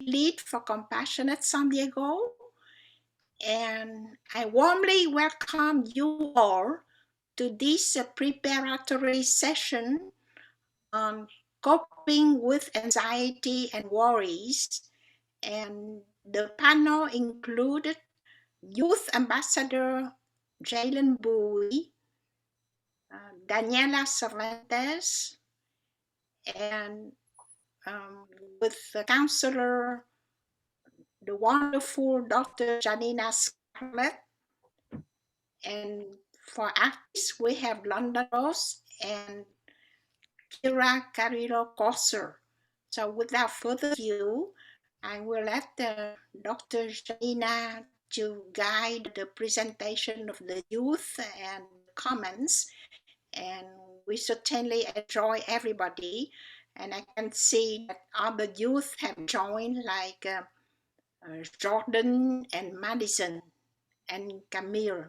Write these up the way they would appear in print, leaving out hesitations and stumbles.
lead for Compassionate San Diego, and I warmly welcome you all to this preparatory session on coping with anxiety and worries. And the panel included Youth Ambassador Jalen Bowie, Daniela Cervantes, and with the counselor, the wonderful Dr. Janina Scarlett. And for artists, we have London Rose and Kira Carrillo Corser. So without further ado, I will let Dr. Janina to guide the presentation of the youth and comments. And we certainly enjoy everybody. And I can see that other youth have joined, like Jordan and Madison and Camille.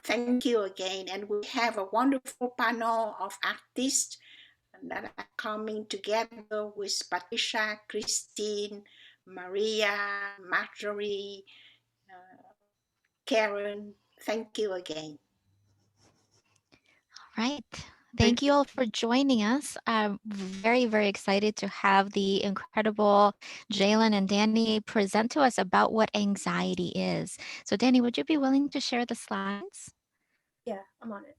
Thank you again. And we have a wonderful panel of artists that are coming together with Patricia, Christine, Maria, Marjorie, Karen. Thank you again. All right. Thank you all for joining us. I'm very, very excited to have the incredible Jalen and Danny present to us about what anxiety is. So Danny, would you be willing to share the slides? Yeah, I'm on it.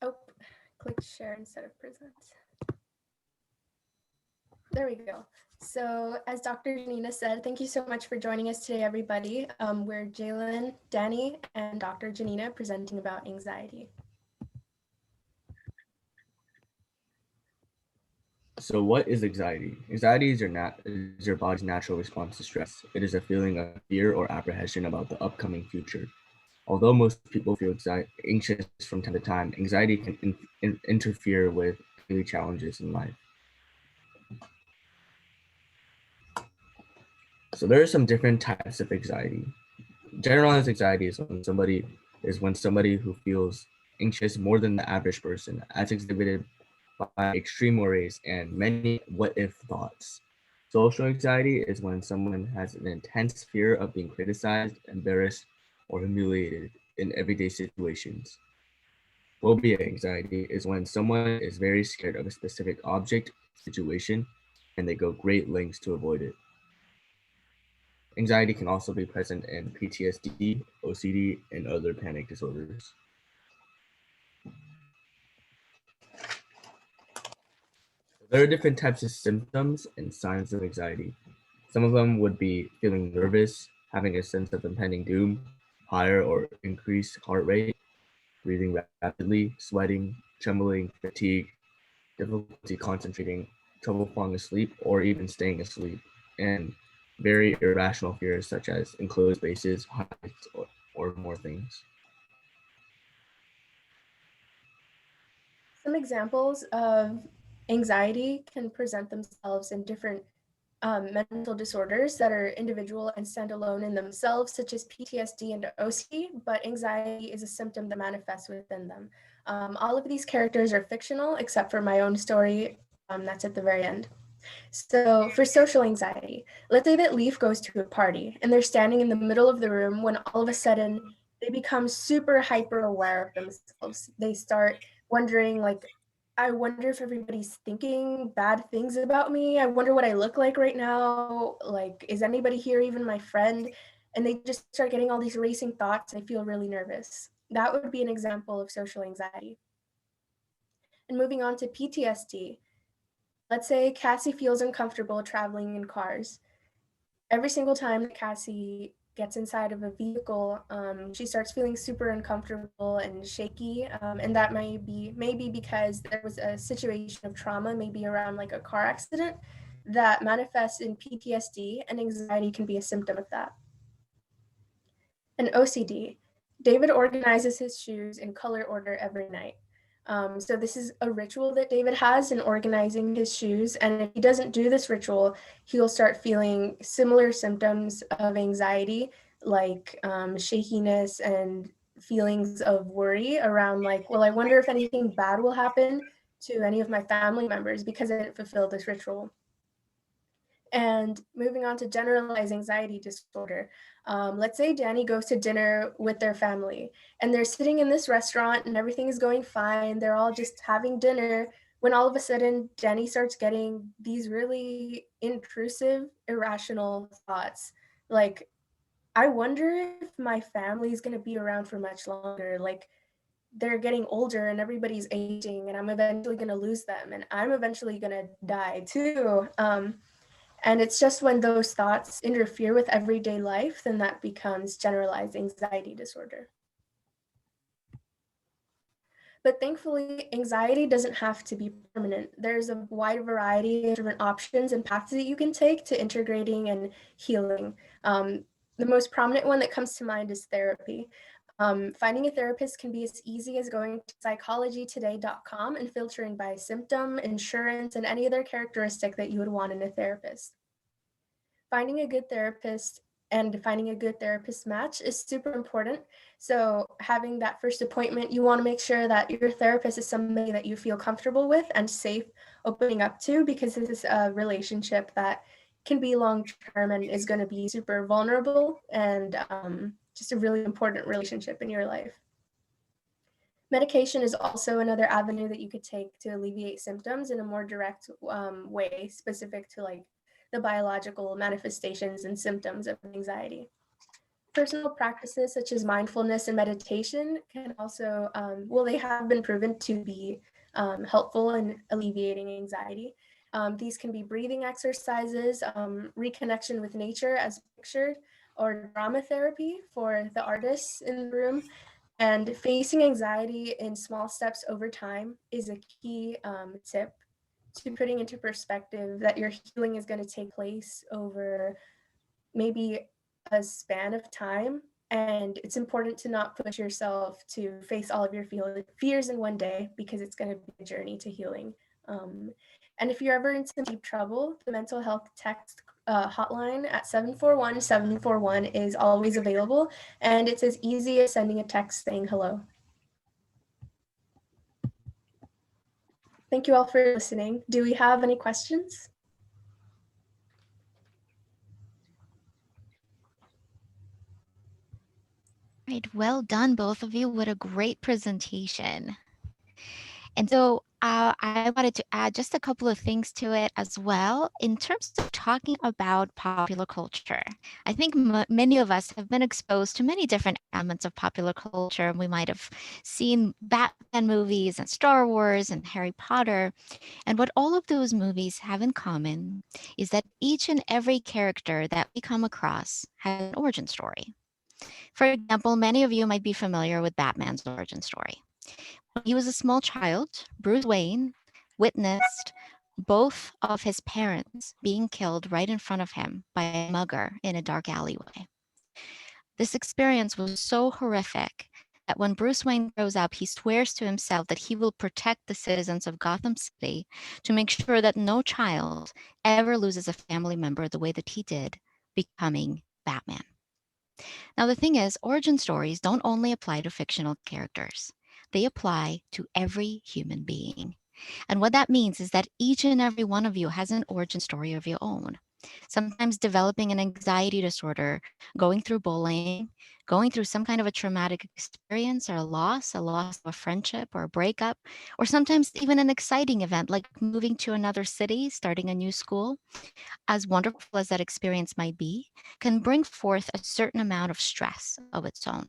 Oh, click share instead of present. There we go. So as Dr. Janina said, thank you so much for joining us today, everybody. We're Jalen, Danny, and Dr. Janina presenting about anxiety. So what is anxiety? Anxiety is your body's natural response to stress. It is a feeling of fear or apprehension about the upcoming future. Although most people feel anxious from time to time, anxiety can interfere with daily challenges in life. So there are some different types of anxiety. Generalized anxiety is when somebody who feels anxious more than the average person, as exhibited by extreme worries and many what-if thoughts. Social anxiety is when someone has an intense fear of being criticized, embarrassed, or humiliated in everyday situations. Phobia anxiety is when someone is very scared of a specific object, situation, and they go great lengths to avoid it. Anxiety can also be present in PTSD, OCD, and other panic disorders. There are different types of symptoms and signs of anxiety. Some of them would be feeling nervous, having a sense of impending doom, higher or increased heart rate, breathing rapidly, sweating, trembling, fatigue, difficulty concentrating, trouble falling asleep, or even staying asleep, and very irrational fears such as enclosed spaces, heights, or more things. Some examples of anxiety can present themselves in different mental disorders that are individual and stand alone in themselves, such as PTSD and OCD, but anxiety is a symptom that manifests within them. All of these characters are fictional, except for my own story. That's at the very end. So for social anxiety, let's say that Leaf goes to a party and they're standing in the middle of the room when all of a sudden they become super hyper aware of themselves. They start wondering, like, I wonder if everybody's thinking bad things about me. I wonder what I look like right now. Like, is anybody here even my friend? And they just start getting all these racing thoughts and they feel really nervous. That would be an example of social anxiety. And moving on to PTSD, let's say Cassie feels uncomfortable traveling in cars. Every single time that Cassie gets inside of a vehicle, she starts feeling super uncomfortable and shaky. And that maybe because there was a situation of trauma, maybe around like a car accident, that manifests in PTSD, and anxiety can be a symptom of that. And OCD, David organizes his shoes in color order every night. So this is a ritual that David has in organizing his shoes. And if he doesn't do this ritual, he'll start feeling similar symptoms of anxiety, like shakiness and feelings of worry around like, well, I wonder if anything bad will happen to any of my family members because I didn't fulfill this ritual. And moving on to generalized anxiety disorder. Let's say Danny goes to dinner with their family and they're sitting in this restaurant and everything is going fine. They're all just having dinner when all of a sudden Danny starts getting these really intrusive, irrational thoughts. Like, I wonder if my family is going to be around for much longer. Like, they're getting older and everybody's aging and I'm eventually going to lose them and I'm eventually going to die too. And it's just when those thoughts interfere with everyday life, then that becomes generalized anxiety disorder. But thankfully, anxiety doesn't have to be permanent. There's a wide variety of different options and paths that you can take to integrating and healing. The most prominent one that comes to mind is therapy. Finding a therapist can be as easy as going to psychologytoday.com and filtering by symptom, insurance, and any other characteristic that you would want in a therapist. Finding a good therapist and finding a good therapist match is super important. So having that first appointment, you want to make sure that your therapist is somebody that you feel comfortable with and safe opening up to, because this is a relationship that can be long-term and is going to be super vulnerable and just a really important relationship in your life. Medication is also another avenue that you could take to alleviate symptoms in a more direct way, specific to like the biological manifestations and symptoms of anxiety. Personal practices such as mindfulness and meditation can also, they have been proven to be helpful in alleviating anxiety. These can be breathing exercises, reconnection with nature as pictured, or drama therapy for the artists in the room. And facing anxiety in small steps over time is a key tip to putting into perspective that your healing is going to take place over maybe a span of time. And it's important to not push yourself to face all of your fears in one day, because it's going to be a journey to healing. And if you're ever in some deep trouble, the mental health text hotline at 741-741 is always available. And it's as easy as sending a text saying hello. Thank you all for listening. Do we have any questions? Right, well done, both of you. What a great presentation. And so I wanted to add just a couple of things to it as well. In terms of talking about popular culture, I think many of us have been exposed to many different elements of popular culture. We might have seen Batman movies and Star Wars and Harry Potter. And what all of those movies have in common is that each and every character that we come across has an origin story. For example, many of you might be familiar with Batman's origin story. When he was a small child, Bruce Wayne witnessed both of his parents being killed right in front of him by a mugger in a dark alleyway. This experience was so horrific that when Bruce Wayne grows up, he swears to himself that he will protect the citizens of Gotham City to make sure that no child ever loses a family member the way that he did, becoming Batman. Now, the thing is, origin stories don't only apply to fictional characters. They apply to every human being. And what that means is that each and every one of you has an origin story of your own. Sometimes developing an anxiety disorder, going through bullying, going through some kind of a traumatic experience or a loss of a friendship or a breakup, or sometimes even an exciting event like moving to another city, starting a new school, as wonderful as that experience might be, can bring forth a certain amount of stress of its own.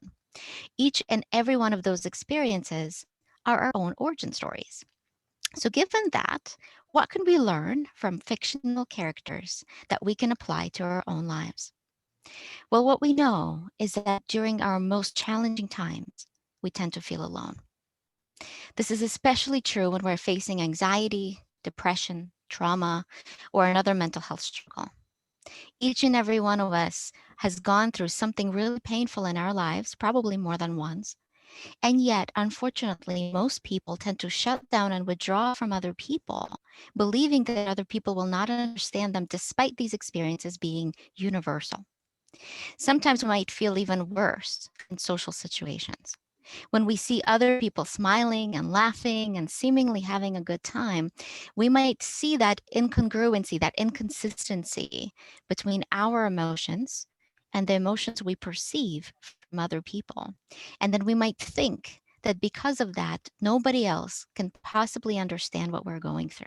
Each and every one of those experiences are our own origin stories. So, given that, what can we learn from fictional characters that we can apply to our own lives? Well, what we know is that during our most challenging times, we tend to feel alone. This is especially true when we're facing anxiety, depression, trauma, or another mental health struggle. Each and every one of us has gone through something really painful in our lives, probably more than once. And yet, unfortunately, most people tend to shut down and withdraw from other people, believing that other people will not understand them despite these experiences being universal. Sometimes we might feel even worse in social situations. When we see other people smiling and laughing and seemingly having a good time, we might see that incongruency, that inconsistency between our emotions and the emotions we perceive from other people. And then we might think that because of that, nobody else can possibly understand what we're going through.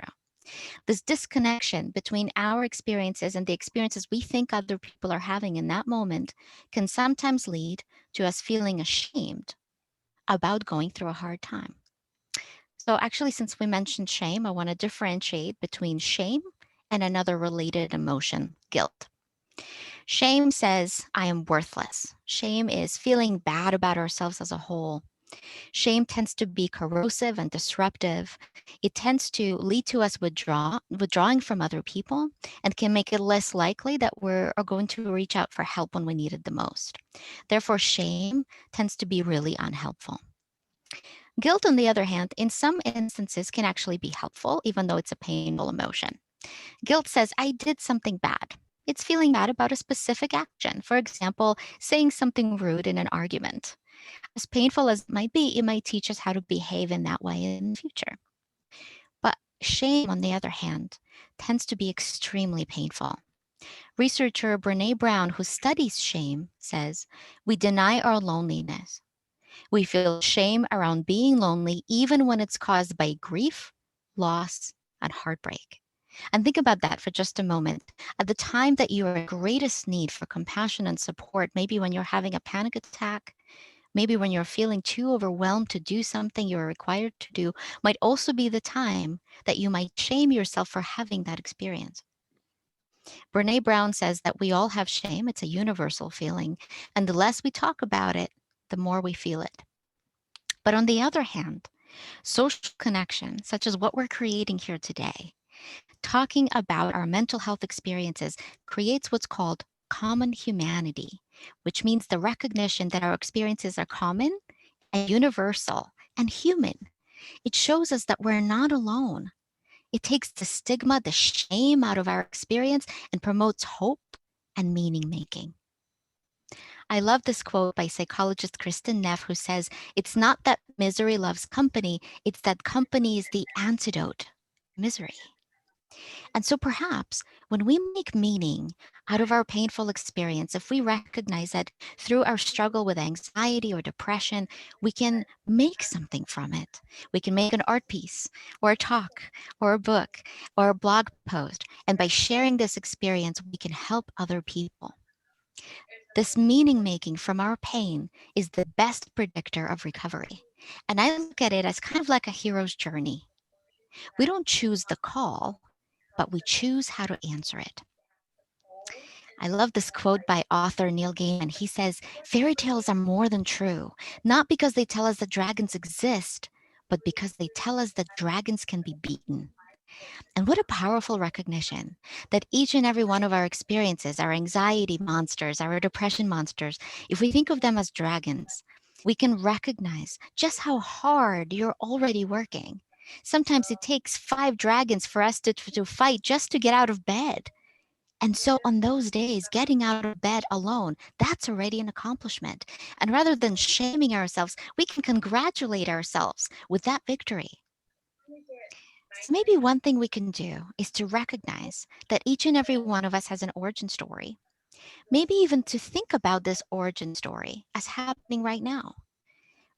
This disconnection between our experiences and the experiences we think other people are having in that moment can sometimes lead to us feeling ashamed about going through a hard time. So, actually, since we mentioned shame, I want to differentiate between shame and another related emotion, guilt. Shame says, I am worthless. Shame is feeling bad about ourselves as a whole. Shame tends to be corrosive and disruptive. It tends to lead to us withdrawing from other people and can make it less likely that we're going to reach out for help when we need it the most. Therefore, shame tends to be really unhelpful. Guilt, on the other hand, in some instances can actually be helpful, even though it's a painful emotion. Guilt says, I did something bad. It's feeling bad about a specific action. For example, saying something rude in an argument. As painful as it might be, it might teach us how to behave in that way in the future. But shame, on the other hand, tends to be extremely painful. Researcher Brene Brown, who studies shame, says, we deny our loneliness. We feel shame around being lonely, even when it's caused by grief, loss, and heartbreak. And think about that for just a moment. At the time that you are in greatest need for compassion and support, maybe when you're having a panic attack, maybe when you're feeling too overwhelmed to do something you're required to do, might also be the time that you might shame yourself for having that experience. Brene Brown says that we all have shame. It's a universal feeling. And the less we talk about it, the more we feel it. But on the other hand, social connection, such as what we're creating here today, talking about our mental health experiences creates what's called common humanity, which means the recognition that our experiences are common and universal and human. It shows us that we're not alone. It takes the stigma, the shame out of our experience and promotes hope and meaning making. I love this quote by psychologist Kristen Neff, who says, it's not that misery loves company, it's that company is the antidote to misery. And so perhaps when we make meaning out of our painful experience, if we recognize that through our struggle with anxiety or depression, we can make something from it. We can make an art piece or a talk or a book or a blog post. And by sharing this experience, we can help other people. This meaning making from our pain is the best predictor of recovery. And I look at it as kind of like a hero's journey. We don't choose the call, but we choose how to answer it. I love this quote by author Neil Gaiman. He says, fairy tales are more than true, not because they tell us that dragons exist, but because they tell us that dragons can be beaten. And what a powerful recognition that each and every one of our experiences, our anxiety monsters, our depression monsters, if we think of them as dragons, we can recognize just how hard you're already working. Sometimes it takes 5 dragons for us to fight just to get out of bed. And so on those days, getting out of bed alone, that's already an accomplishment. And rather than shaming ourselves, we can congratulate ourselves with that victory. So maybe one thing we can do is to recognize that each and every one of us has an origin story. Maybe even to think about this origin story as happening right now.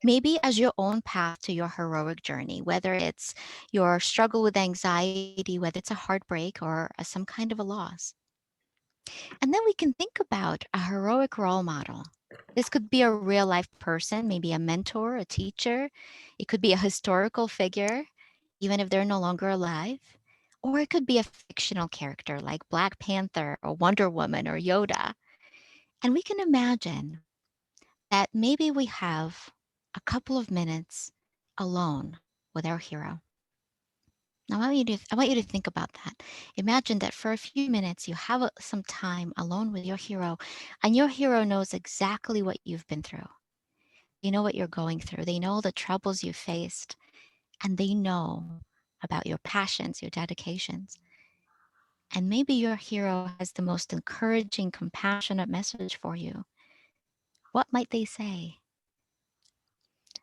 Maybe as your own path to your heroic journey, whether it's your struggle with anxiety, whether it's a heartbreak or some kind of a loss. And then we can think about a heroic role model. This could be a real life person, maybe a mentor, a teacher. It could be a historical figure, even if they're no longer alive. Or it could be a fictional character like Black Panther or Wonder Woman or Yoda. And we can imagine that maybe we have a couple of minutes alone with our hero. Now, I want you to think about that. Imagine that for a few minutes, you have some time alone with your hero, and your hero knows exactly what you've been through. They know what you're going through. They know the troubles you faced, and they know about your passions, your dedications. And maybe your hero has the most encouraging, compassionate message for you. What might they say?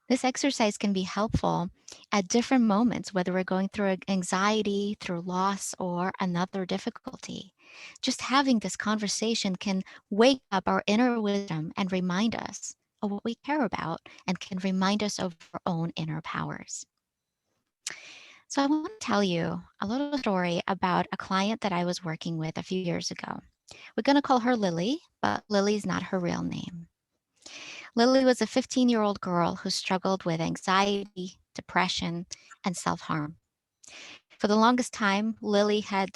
This exercise can be helpful at different moments, whether we're going through anxiety, through loss, or another difficulty. Just having this conversation can wake up our inner wisdom and remind us of what we care about and can remind us of our own inner powers. So I want to tell you a little story about a client that I was working with a few years ago. We're going to call her Lily, but Lily's not her real name. Lily was a 15-year-old girl who struggled with anxiety, depression, and self-harm. For the longest time, Lily had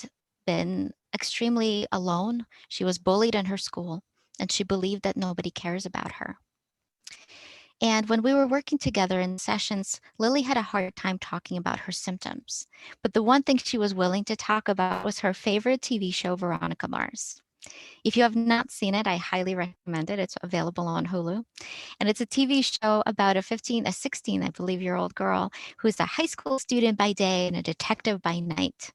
been extremely alone. She was bullied in her school, and she believed that nobody cares about her. And when we were working together in sessions, Lily had a hard time talking about her symptoms. But the one thing she was willing to talk about was her favorite TV show, Veronica Mars. If you have not seen it, I highly recommend it. It's available on Hulu. And it's a TV show about a 16, I believe, year old girl who's a high school student by day and a detective by night.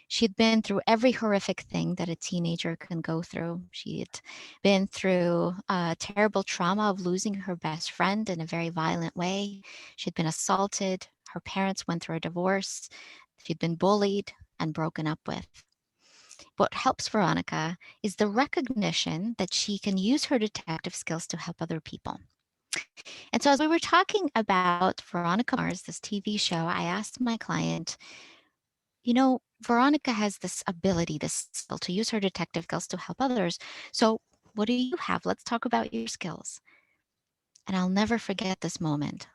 She had been through every horrific thing that a teenager can go through. She had been through a terrible trauma of losing her best friend in a very violent way. She'd been assaulted. Her parents went through a divorce. She'd been bullied and broken up with. What helps Veronica is the recognition that she can use her detective skills to help other people. And so as we were talking about Veronica Mars, this TV show, I asked my client, you know, Veronica has this ability, this skill to use her detective skills to help others. So what do you have? Let's talk about your skills. And I'll never forget this moment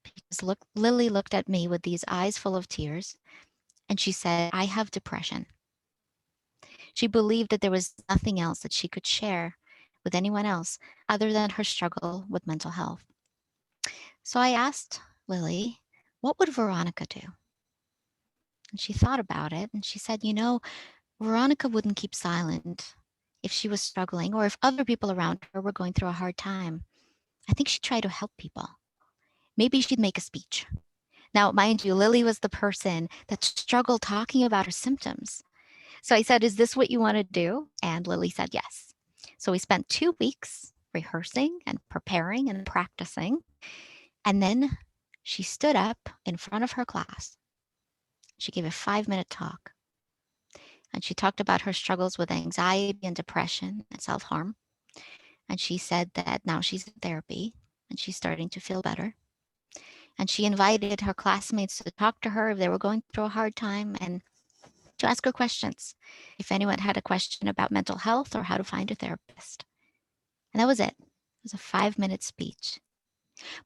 because Lily looked at me with these eyes full of tears and she said, I have depression. She believed that there was nothing else that she could share with anyone else other than her struggle with mental health. So I asked Lily, what would Veronica do? And she thought about it and she said, you know, Veronica wouldn't keep silent if she was struggling or if other people around her were going through a hard time. I think she'd try to help people. Maybe she'd make a speech. Now, mind you, Lily was the person that struggled talking about her symptoms. So I said, is this what you want to do? And Lily said, yes. So we spent 2 weeks rehearsing and preparing and practicing. And then she stood up in front of her class. She gave a 5-minute talk. And she talked about her struggles with anxiety and depression and self-harm. And she said that now she's in therapy and she's starting to feel better. And she invited her classmates to talk to her if they were going through a hard time and to ask her questions. If anyone had a question about mental health or how to find a therapist. And that was it. It was a 5-minute speech.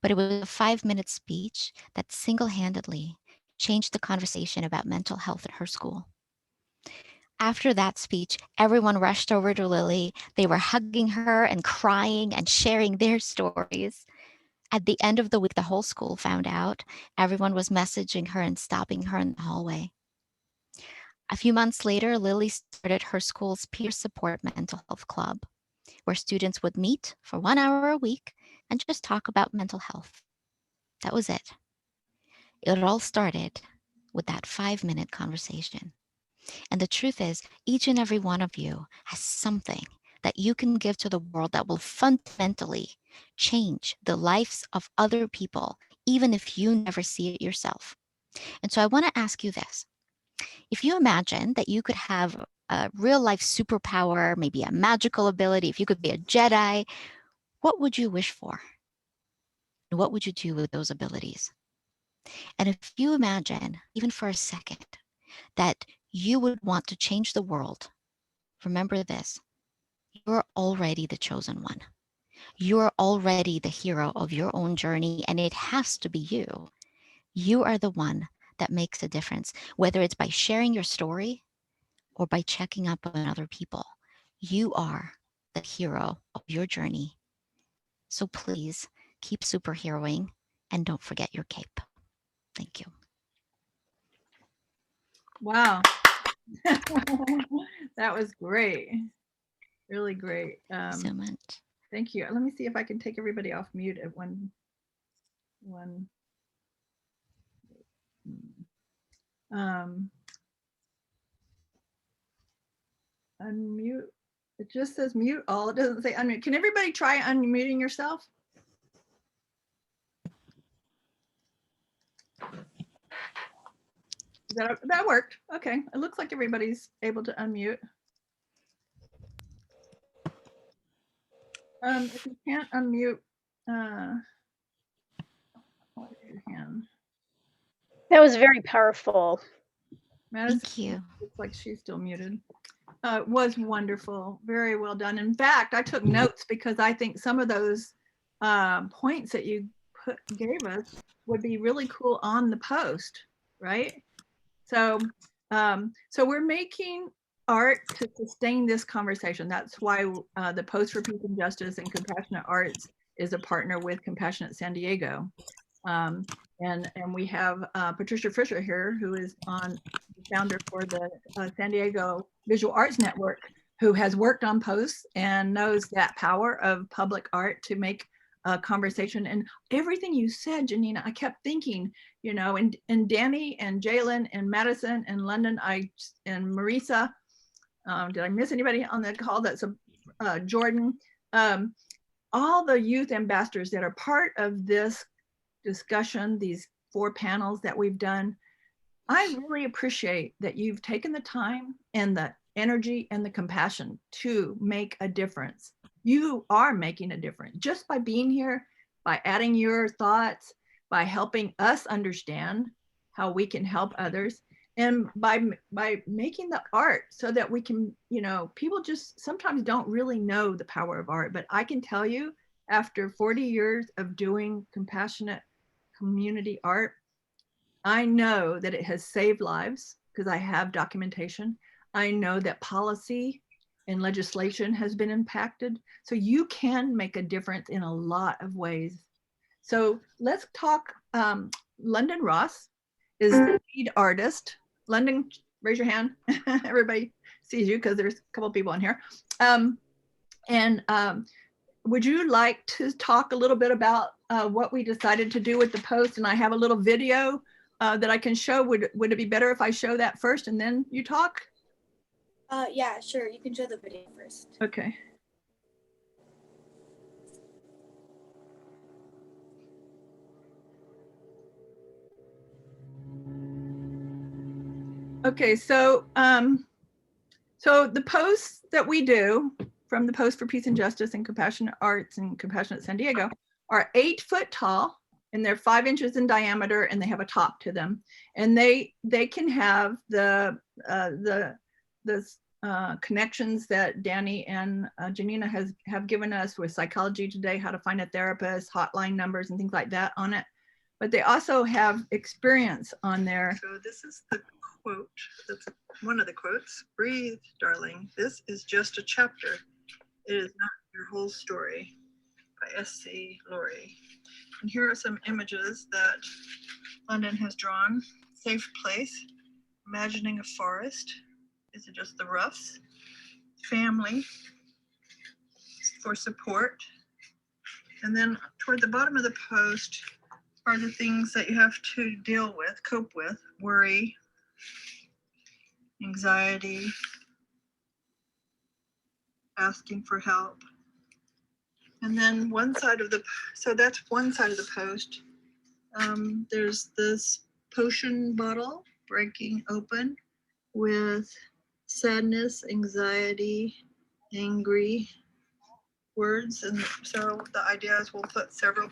But it was a 5-minute speech that single-handedly changed the conversation about mental health at her school. After that speech, everyone rushed over to Lily. They were hugging her and crying and sharing their stories. At the end of the week, the whole school found out. Everyone was messaging her and stopping her in the hallway. A few months later, Lily started her school's peer support mental health club, where students would meet for 1 hour a week and just talk about mental health. That was it. It all started with that 5-minute conversation. And the truth is, each and every one of you has something that you can give to the world that will fundamentally change the lives of other people, even if you never see it yourself. And so I want to ask you this. If you imagine that you could have a real life superpower, maybe a magical ability, if you could be a Jedi, what would you wish for? And what would you do with those abilities? And if you imagine, even for a second, that you would want to change the world, remember this, you're already the chosen one. You're already the hero of your own journey, and it has to be you. You are the one that makes a difference, whether it's by sharing your story or by checking up on other people. You are the hero of your journey. So please keep superheroing and don't forget your cape. Thank you. Wow. That was great. Really great. So much. Thank you. Let me see if I can take everybody off mute at one. Unmute. It just says mute all. It doesn't say unmute. Can everybody try unmuting yourself? That worked. Okay. It looks like everybody's able to unmute. If you can't unmute, raise your hand. That was very powerful. Madison, Thank you. looks like she's still muted. It was wonderful. Very well done. In fact, I took notes because I think some of those points that you gave us would be really cool on the post, right? So, so we're making art to sustain this conversation. That's why the Post for Peace and Justice and Compassionate Arts is a partner with Compassionate San Diego. And we have Patricia Fisher here, who is the founder for the San Diego Visual Arts Network, who has worked on posts and knows that power of public art to make a conversation. And everything you said, Janina, I kept thinking, you know, and Danny and Jalen and Madison and London, and Marisa, did I miss anybody on the call? That's Jordan, all the youth ambassadors that are part of this discussion, these 4 panels that we've done. I really appreciate that you've taken the time and the energy and the compassion to make a difference. You are making a difference just by being here, by adding your thoughts, by helping us understand how we can help others, and by making the art so that we can, you know, people just sometimes don't really know the power of art. But I can tell you, after 40 years of doing compassionate community art, I know that it has saved lives because I have documentation. I know that policy and legislation has been impacted. So you can make a difference in a lot of ways. So let's talk. London Ross is the lead artist. London, raise your hand. Everybody sees you because there's a couple people on here. Would you like to talk a little bit about what we decided to do with the post? And I have a little video that I can show. Would it be better if I show that first and then you talk? Yeah, sure. You can show the video first. Okay. Okay, so so the posts that we do from the Post for Peace and Justice and Compassionate Arts and Compassionate San Diego are 8 foot tall, and they're 5 inches in diameter, and they have a top to them. And they can have the connections that Danny and Janina have given us with Psychology Today, how to find a therapist, hotline numbers, and things like that on it. But they also have experience on there. So this is the quote, that's one of the quotes. Breathe, darling. This is just a chapter. It is not your whole story, by S.C. Laurie. And here are some images that London has drawn. Safe place, imagining a forest. Is it just the roughs? Family, for support. And then toward the bottom of the post are the things that you have to deal with, cope with: worry, anxiety, asking for help. And then one side of the, so that's one side of the post. There's this potion bottle breaking open with sadness, anxiety, angry words. And so the idea is we'll put several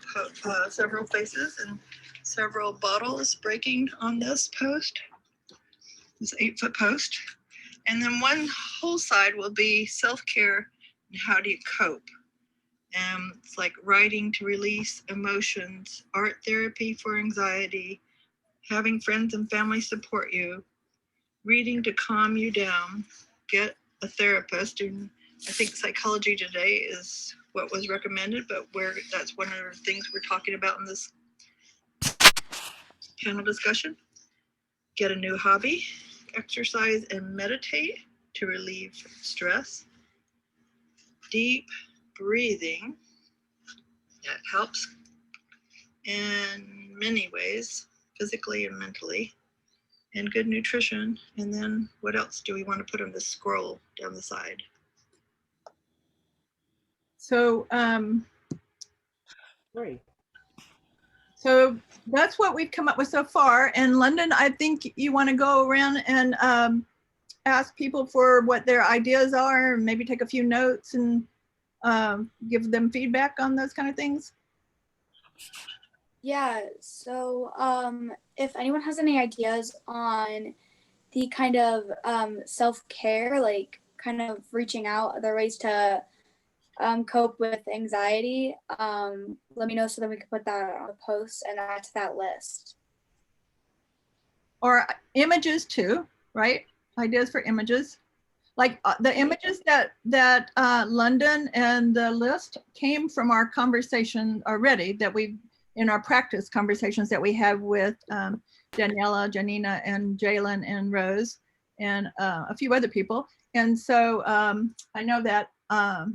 faces and several bottles breaking on this post, this 8 foot post. And then one whole side will be self-care and how do you cope. It's like writing to release emotions, art therapy for anxiety, having friends and family support you, reading to calm you down, get a therapist. And I think Psychology Today is what was recommended, but that's one of the things we're talking about in this panel discussion. Get a new hobby, exercise and meditate to relieve stress. Deep breathing, that helps in many ways, physically and mentally. And good nutrition. And then what else do we want to put on this scroll down the side? So, So that's what we've come up with so far. And London, I think you want to go around and ask people for what their ideas are, and maybe take a few notes and give them feedback on those kind of things. Yeah, so if anyone has any ideas on the kind of self-care, like kind of reaching out, other ways to cope with anxiety, let me know so that we can put that on a post and add to that list. Or images too, right? Ideas for images. Like the images that London and the list came from our conversation already, that we, in our practice conversations that we have with Daniela, Janina, and Jalen and Rose, and a few other people. And so I know that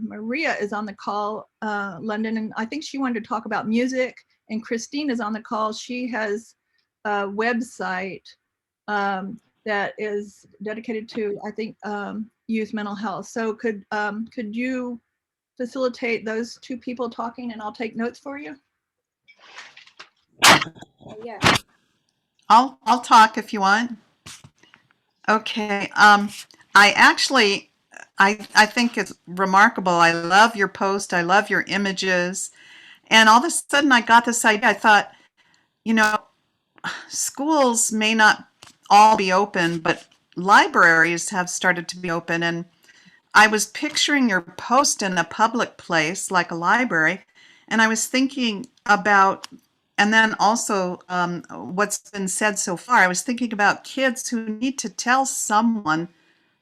Maria is on the call, London, and I think she wanted to talk about music, and Christine is on the call. She has a website that is dedicated to, I think, youth mental health. So could you facilitate those two people talking, and I'll take notes for you? Yeah. I'll talk if you want. Okay. I think it's remarkable. I love your post. I love your images. And all of a sudden I got this idea. I thought, you know, schools may not all be open, but libraries have started to be open. And I was picturing your post in a public place like a library. And I was thinking about, and then also what's been said so far, I was thinking about kids who need to tell someone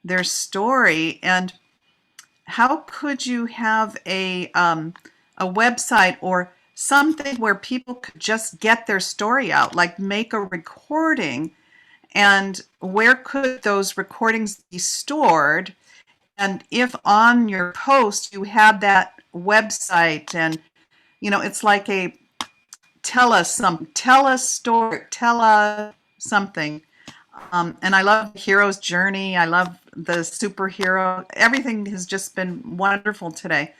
their story. And how could you have a website or something where people could just get their story out, like make a recording? And where could those recordings be stored? And if on your post you had that website, and you know, it's like a tell us something, tell us story, tell us something. And I love the hero's journey. I love the superhero. Everything has just been wonderful today.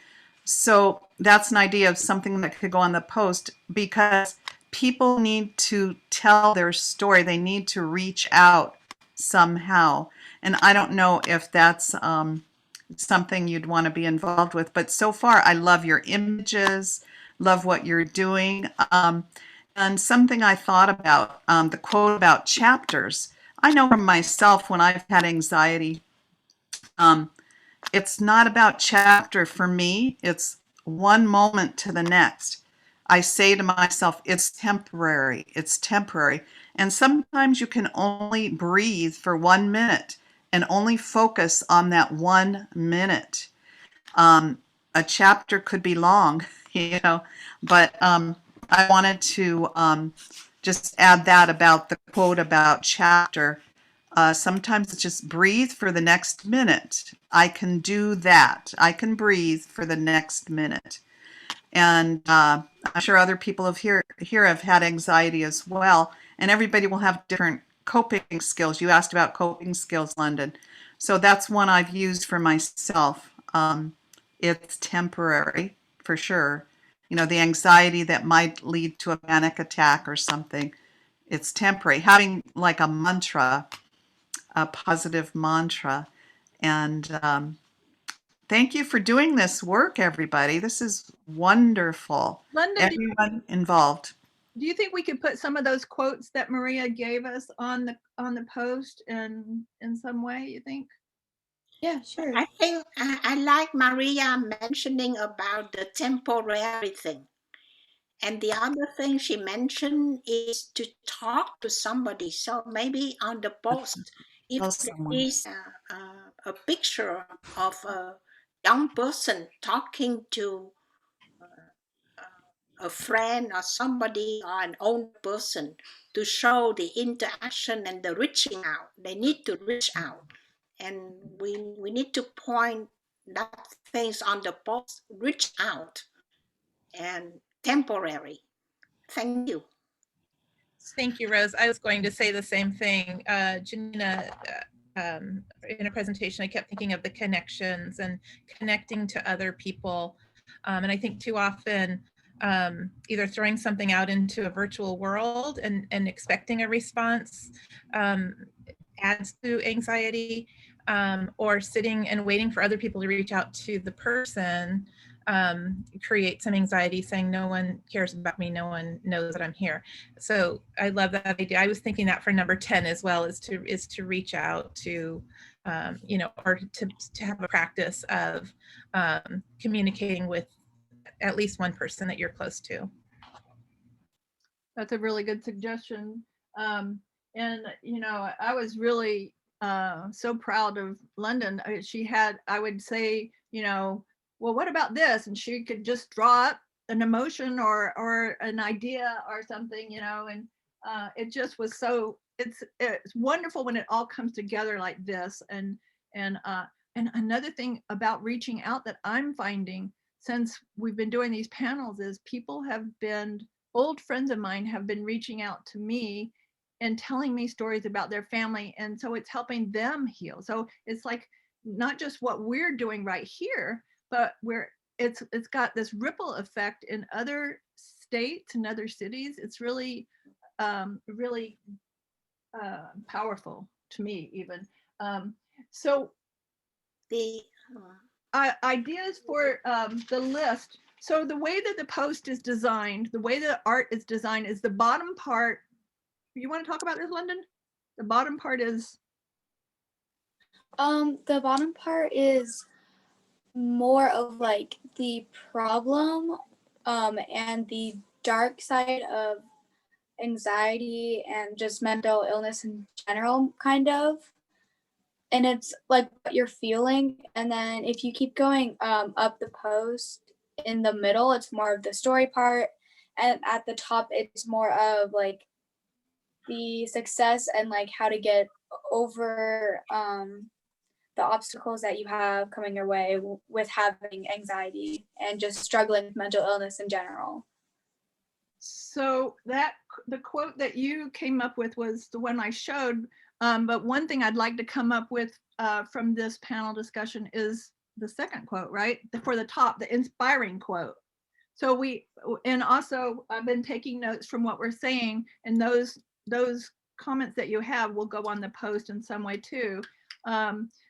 So that's an idea of something that could go on the post, because people need to tell their story. They need to reach out somehow. And I don't know if that's something you'd want to be involved with, but so far I love your images, love what you're doing. And something I thought about, the quote about chapters. I know from myself when I've had anxiety, it's not about chapter for me. It's one moment to the next. I say to myself, it's temporary. It's temporary. And sometimes you can only breathe for 1 minute and only focus on that 1 minute. A chapter could be long, you know, but I wanted to just add that about the quote about chapter. Sometimes it's just breathe for the next minute. I can do that. I can breathe for the next minute. And I'm sure other people here have had anxiety as well. And everybody will have different coping skills. You asked about coping skills, London. So that's one I've used for myself. It's temporary, for sure. You know, the anxiety that might lead to a panic attack or something, it's temporary. Having like a mantra, a positive mantra. And thank you for doing this work, everybody. This is wonderful. London, Everyone involved. do you think we could put some of those quotes that Maria gave us on the post in some way, you think? Yeah, sure. I think I like Maria mentioning about the temporary thing. And the other thing she mentioned is to talk to somebody. So maybe on the post, if Tell there someone. is a picture of a young person talking to a friend or somebody or an older person, to show the interaction and the reaching out. They need to reach out. And we need to point that things on the post, reach out, and temporary. Thank you. Thank you, Rose. I was going to say the same thing. Janina, in a presentation, I kept thinking of the connections and connecting to other people. And I think too often either throwing something out into a virtual world and expecting a response adds to anxiety, or sitting and waiting for other people to reach out to the person create some anxiety, saying no one cares about me, no one knows that I'm here. So I love that idea. I was thinking that for number 10 as well, is to reach out to or to have a practice of communicating with at least one person that you're close to. That's a really good suggestion. And I was really so proud of London. She had, I would say, well, what about this? And she could just draw up an emotion or an idea or something, and it just was so, it's wonderful when it all comes together like this. And another thing about reaching out that I'm finding since we've been doing these panels is old friends of mine have been reaching out to me and telling me stories about their family. And so it's helping them heal. So it's like not just what we're doing right here, but it's got this ripple effect in other states and other cities. It's really, really powerful to me even. So The ideas for the list. So the way that the post is designed, the way the art is designed is the bottom part. You want to talk about this, London? The bottom part is? The bottom part is more of like the problem and the dark side of anxiety and just mental illness in general, kind of. And it's like what you're feeling. And then if you keep going up the post, in the middle, it's more of the story part. And at the top, it's more of like the success and like how to get over the obstacles that you have coming your way with having anxiety and just struggling with mental illness in general. So the quote that you came up with was the one I showed. But one thing I'd like to come up with from this panel discussion is the second quote, right? For the top, the inspiring quote. So and also I've been taking notes from what we're saying, and those comments that you have will go on the post in some way too.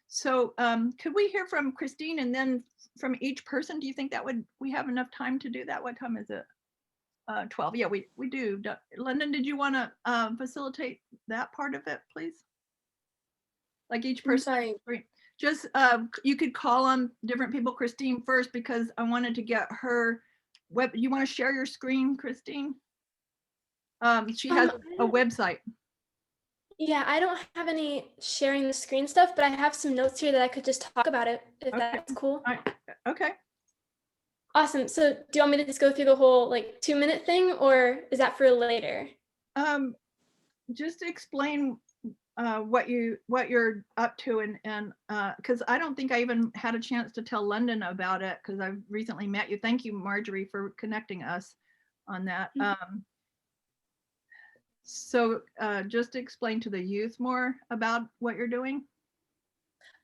So could we hear from Christine and then from each person? Do you think we have enough time to do that? What time is it? 12. Yeah, we do. London, did you want to facilitate that part of it, please? Like each person. I'm sorry. Just you could call on different people. Christine first, because I wanted to get her web. You want to share your screen, Christine? She has a website. Yeah, I don't have any sharing the screen stuff, but I have some notes here that I could just talk about it, if that's cool. Okay. Awesome. So do you want me to just go through the whole like 2-minute thing, or is that for later? Just explain what you're up to, and because I don't think I even had a chance to tell London about it, because I've recently met you. Thank you, Marjorie, for connecting us on that. So just explain to the youth more about what you're doing.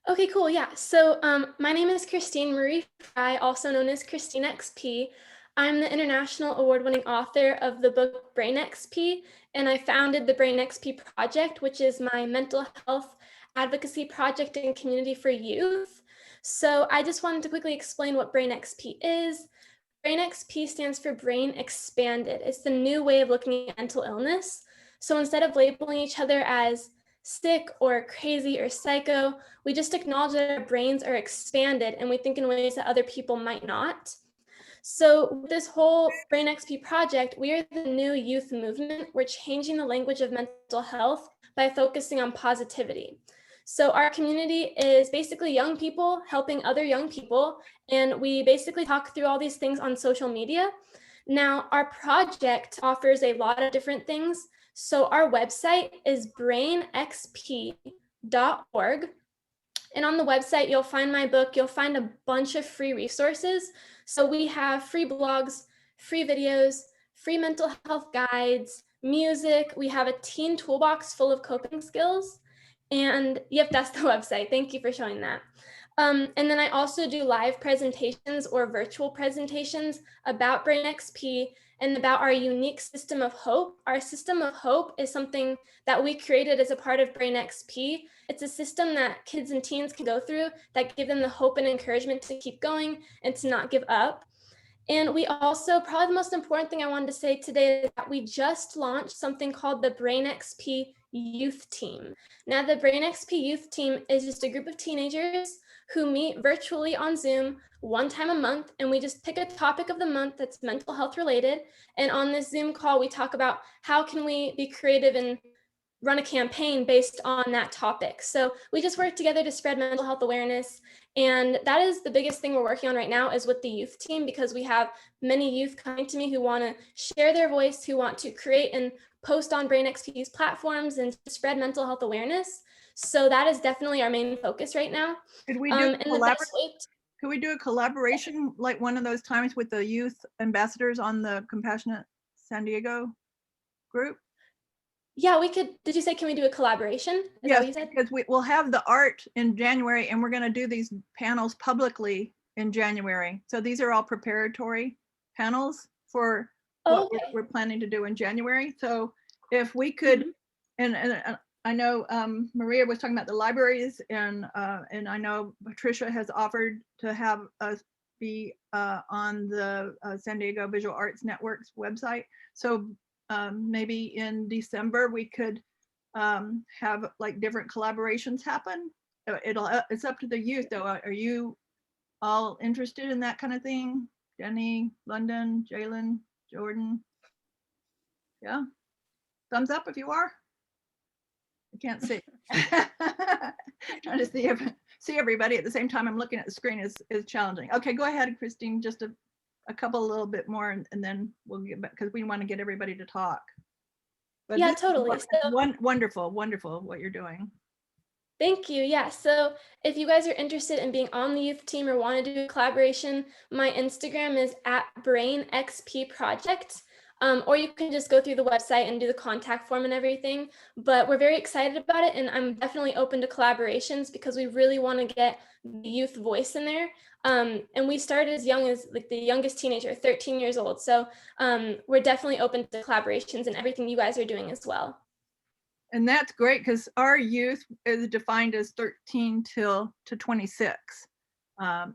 Okay, cool. Yeah. So my name is Christine Marie Fry, also known as Christine XP. I'm the international award-winning author of the book Brain XP, and I founded the Brain XP Project, which is my mental health advocacy project and community for youth. So I just wanted to quickly explain what Brain XP is. Brain XP stands for Brain Expanded. It's the new way of looking at mental illness. So instead of labeling each other as sick or crazy or psycho, we just acknowledge that our brains are expanded and we think in ways that other people might not. So with this whole Brain XP project, we are the new youth movement. We're changing the language of mental health by focusing on positivity. So our community is basically young people helping other young people, and we basically talk through all these things on social media. Now, our project offers a lot of different things. So our website is brainxp.org. And on the website, you'll find my book. You'll find a bunch of free resources. So we have free blogs, free videos, free mental health guides, music. We have a teen toolbox full of coping skills. And yep, that's the website. Thank you for showing that. And then I also do live presentations or virtual presentations about Brain XP and about our unique system of hope. Our system of hope is something that we created as a part of Brain XP. It's a system that kids and teens can go through that give them the hope and encouragement to keep going and to not give up. And we also, probably the most important thing I wanted to say today is that we just launched something called the Brain XP Youth Team. Now, the Brain XP Youth Team is just a group of teenagers who meet virtually on Zoom one time a month, and we just pick a topic of the month that's mental health related. And on this Zoom call, we talk about how can we be creative and run a campaign based on that topic. So we just work together to spread mental health awareness. And that is the biggest thing we're working on right now is with the youth team, because we have many youth coming to me who want to share their voice, who want to create and post on Brain XP's platforms and spread mental health awareness. So that is definitely our main focus right now. Could we do And the best way could we do a collaboration like one of those times with the youth ambassadors on the Compassionate San Diego group? Yeah, we could. Did you say, can we do a collaboration? Is that Yes, what you said? because we'll have the art in January and we're going to do these panels publicly in January. So these are all preparatory panels for what Okay. we're planning to do in January. So if we could, and I know Maria was talking about the libraries, and I know Patricia has offered to have us be on the San Diego Visual Arts Network's website. So maybe in December we could have like different collaborations happen. It's up to the youth though. Are you all interested in that kind of thing? Jenny, London, Jalen, Jordan? Yeah, thumbs up if you are. I can't see. Trying to see everybody at the same time I'm looking at the screen is challenging. Okay, go ahead, Christine, just a couple a little bit more and then we'll get back because we want to get everybody to talk. But Yeah, totally. Wonderful what you're doing. Thank you. Yeah. So if you guys are interested in being on the youth team or want to do a collaboration, my Instagram is @BrainXPProject. Or you can just go through the website and do the contact form and everything. But we're very excited about it. And I'm definitely open to collaborations because we really want to get the youth voice in there. And we started as young as like the youngest teenager, 13 years old. So we're definitely open to collaborations and everything you guys are doing as well. And that's great because our youth is defined as 13 to 26.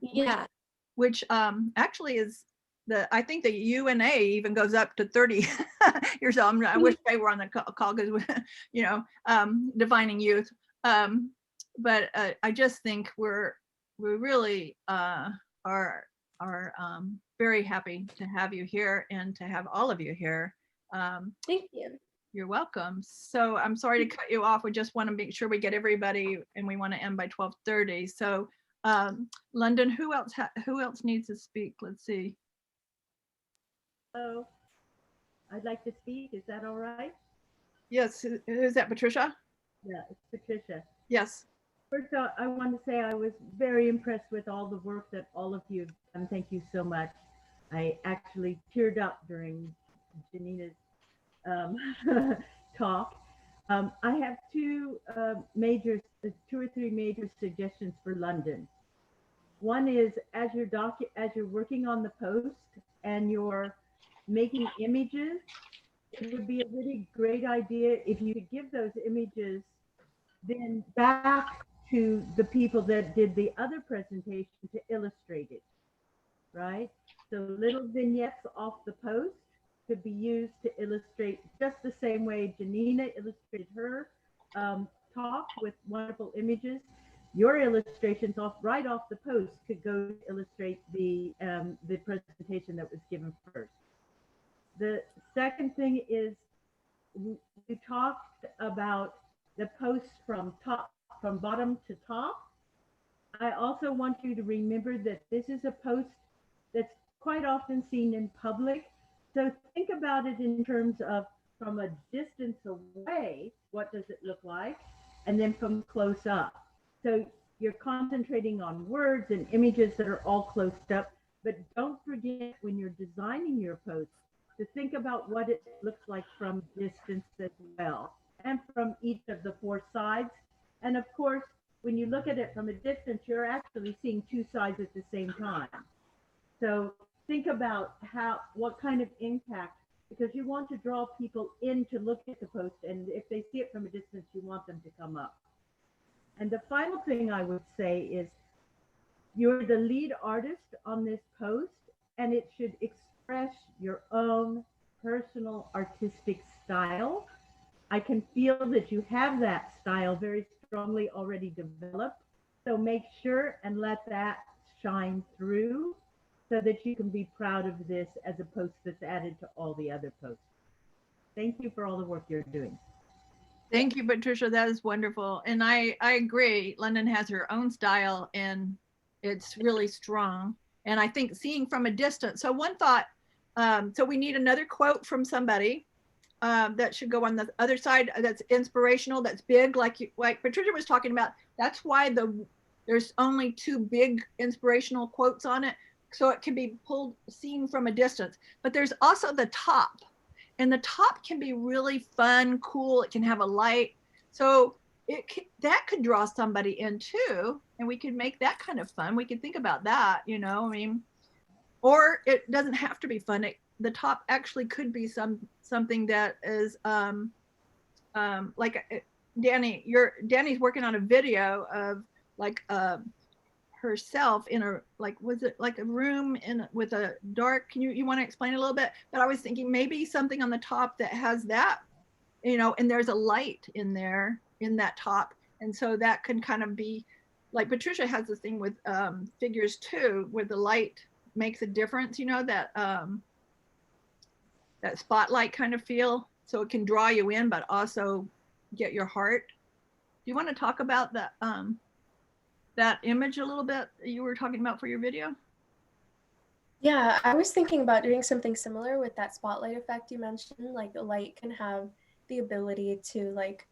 Yeah. Which actually is I think the UNA even goes up to 30 years old. I wish they were on the call because, you know, defining youth. But I just think we really are very happy to have you here and to have all of you here. Thank you. You're welcome. So I'm sorry to cut you off. We just want to make sure we get everybody and we want to end by 12:30. So London, who else needs to speak? Let's see. Hello, I'd like to speak. Is that all right? Yes. Is that Patricia? Yeah, it's Patricia. Yes. First, I want to say I was very impressed with all the work that all of you have done. Thank you so much. I actually teared up during Janina's talk. I have two or three major suggestions for London. One is as you're working on the post and you're making images, it would be a really great idea if you could give those images then back to the people that did the other presentation to illustrate it, right? So little vignettes off the post could be used to illustrate just the same way Janina illustrated her talk with wonderful images. Your illustrations right off the post could go to illustrate the presentation that was given first. The second thing is you talked about the post from bottom to top. I also want you to remember that this is a post that's quite often seen in public. So think about it in terms of from a distance away, what does it look like? And then from close up. So you're concentrating on words and images that are all close up, but don't forget when you're designing your post to think about what it looks like from distance as well, and from each of the four sides. And of course, when you look at it from a distance, you're actually seeing two sides at the same time. So think about what kind of impact, because you want to draw people in to look at the post, and if they see it from a distance, you want them to come up. And the final thing I would say is you're the lead artist on this post, and it should express your own personal artistic style. I can feel that you have that style very strongly already developed. So make sure and let that shine through so that you can be proud of this as a post that's added to all the other posts. Thank you for all the work you're doing. Thank you, Patricia. That is wonderful. And I agree. London has her own style and it's really strong. And I think seeing from a distance. So one thought, so we need another quote from somebody that should go on the other side. That's inspirational. That's big. Like Patricia was talking about. That's why there's only 2 big inspirational quotes on it. So it can be seen from a distance. But there's also the top. And the top can be really fun, cool. It can have a light. So that could draw somebody in too. And we could make that kind of fun. We could think about that, you know, I mean, or it doesn't have to be fun. The top actually could be something that is like Danny's working on a video of like herself in a, like, was it like a room with a dark, you want to explain a little bit? But I was thinking maybe something on the top that has that, you know, and there's a light in there in that top. And so that can kind of be like Patricia has this thing with figures too, where the light makes a difference, you know, that that spotlight kind of feel. So it can draw you in, but also get your heart. Do you want to talk about that image a little bit you were talking about for your video? Yeah, I was thinking about doing something similar with that spotlight effect you mentioned. Like the light can have the ability to like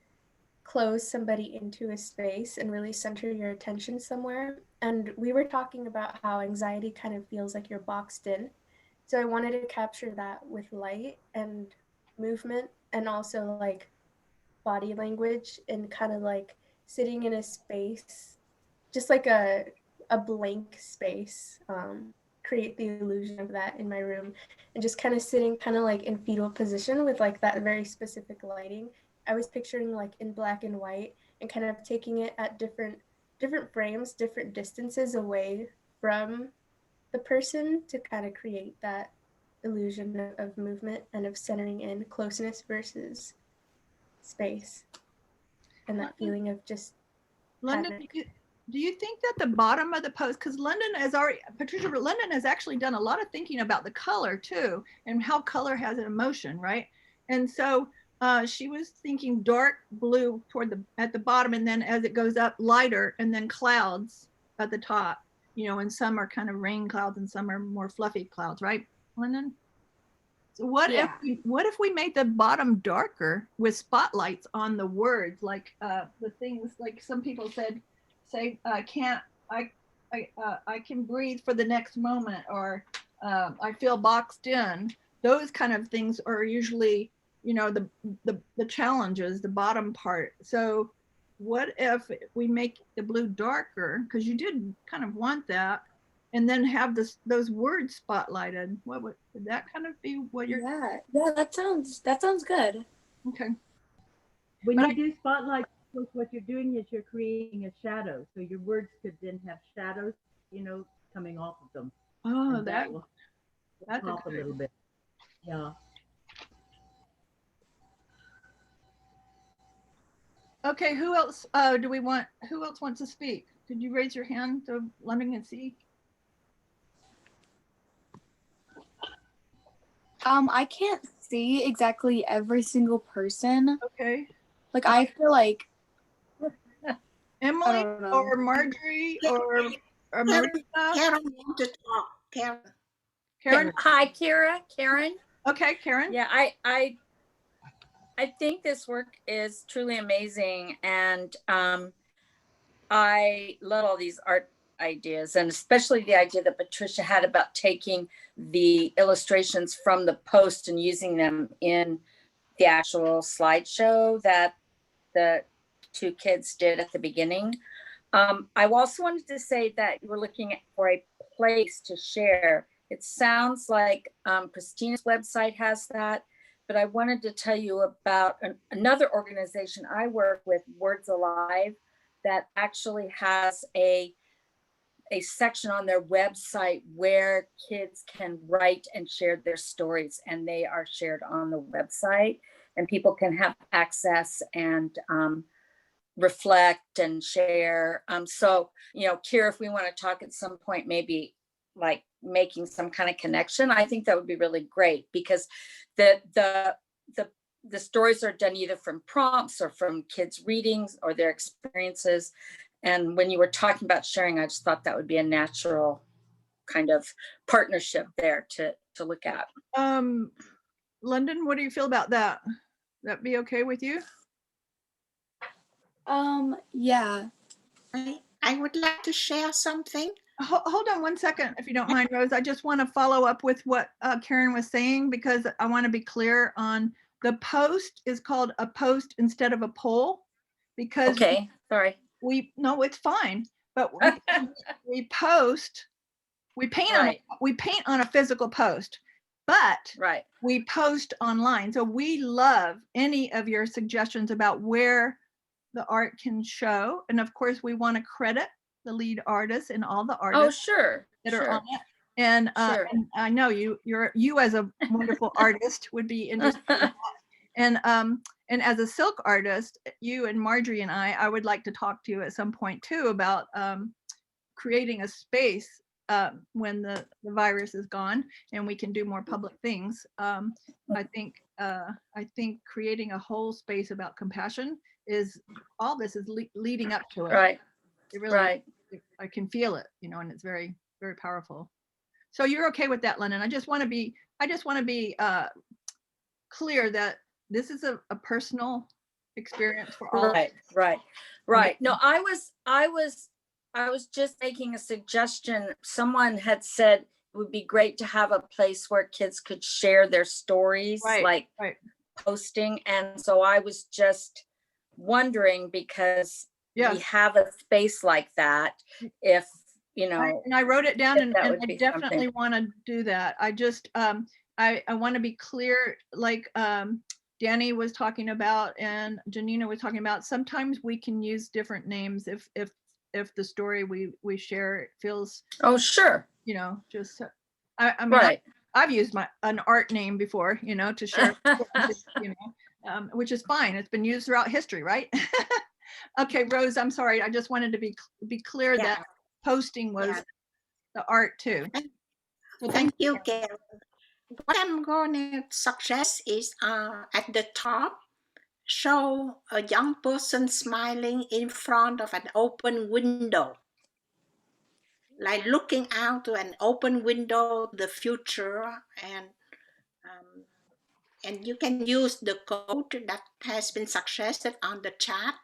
close somebody into a space and really center your attention somewhere. And we were talking about how anxiety kind of feels like you're boxed in. So I wanted to capture that with light and movement and also like body language and kind of like sitting in a space, just like a blank space, create the illusion of that in my room, and just kind of sitting kind of like in fetal position with like that very specific lighting. I was picturing like in black and white and kind of taking it at different frames, different distances away from the person to kind of create that illusion of movement and of centering in closeness versus space and that feeling of just London, do you think that the bottom of the post, because London has actually done a lot of thinking about the color too, and how color has an emotion, right? And so she was thinking dark blue at the bottom, and then as it goes up, lighter, and then clouds at the top, you know, and some are kind of rain clouds and some are more fluffy clouds, right, London? So what if we made the bottom darker with spotlights on the words, like the things like some people say I can breathe for the next moment, or I feel boxed in. Those kind of things are usually, you know, the challenges, the bottom part. So what if we make the blue darker, because you did kind of want that, and then have those words spotlighted? Would that kind of be what you're? Yeah, that sounds good. Okay. When you do spotlight, what you're doing is you're creating a shadow, so your words could then have shadows, you know, coming off of them. Oh, and that will help a little bit. Yeah. Okay, who else who else wants to speak? Could you raise your hand so London can see? I can't see exactly every single person. Okay. Like I feel like Emily or Marjorie or Marissa? Karen want to talk. Karen? Hi, Karen. Okay, Karen. Yeah, I think this work is truly amazing, and I love all these art ideas, and especially the idea that Patricia had about taking the illustrations from the post and using them in the actual slideshow that the 2 kids did at the beginning. I also wanted to say that you were looking for a place to share. It sounds like Christina's website has that, but I wanted to tell you about another organization I work with, Words Alive, that actually has a section on their website where kids can write and share their stories, and they are shared on the website, and people can have access and reflect and share. So, you know, Kira, if we want to talk at some point, maybe like making some kind of connection, I think that would be really great, because the stories are done either from prompts or from kids' readings or their experiences. And when you were talking about sharing, I just thought that would be a natural kind of partnership there to look at. London, what do you feel about that? That be okay with you? Yeah. I would like to share something. Hold on one second, if you don't mind, Rose. I just want to follow up with what Karen was saying, because I want to be clear on the post is called a post instead of a poll, because Okay, sorry. No, it's fine, but we post, we paint on a physical post, but right, we post online. So we love any of your suggestions about where the art can show, and of course we want to credit the lead artists and all the artists that are on it. And, and I know you as a wonderful artist would be interested in that. And as a silk artist, you and Marjorie and I would like to talk to you at some point too about creating a space when the virus is gone and we can do more public things. I think creating a whole space about compassion is all this is leading up to it. Right. It really, I can feel it, you know, and it's very, very powerful. So you're okay with that, Lennon? I just want to be clear that this is a personal experience for all. Right. No, I was just making a suggestion. Someone had said it would be great to have a place where kids could share their stories, posting. And so I was just wondering, because we have a space like that, if, you know. And I wrote it down, and I definitely want to do that. I just, I want to be clear, like Danny was talking about and Janina was talking about, sometimes we can use different names if the story we share feels, you know, just, I mean, I've used an art name before, you know, to share, you know, which is fine. It's been used throughout history, right? Okay, Rose, I'm sorry. I just wanted to be clear that posting was the art too. So thank you, Karen. What I'm going to suggest is at the top, show a young person smiling in front of an open window, like looking out to an open window, the future, and you can use the code that has been suggested on the chat.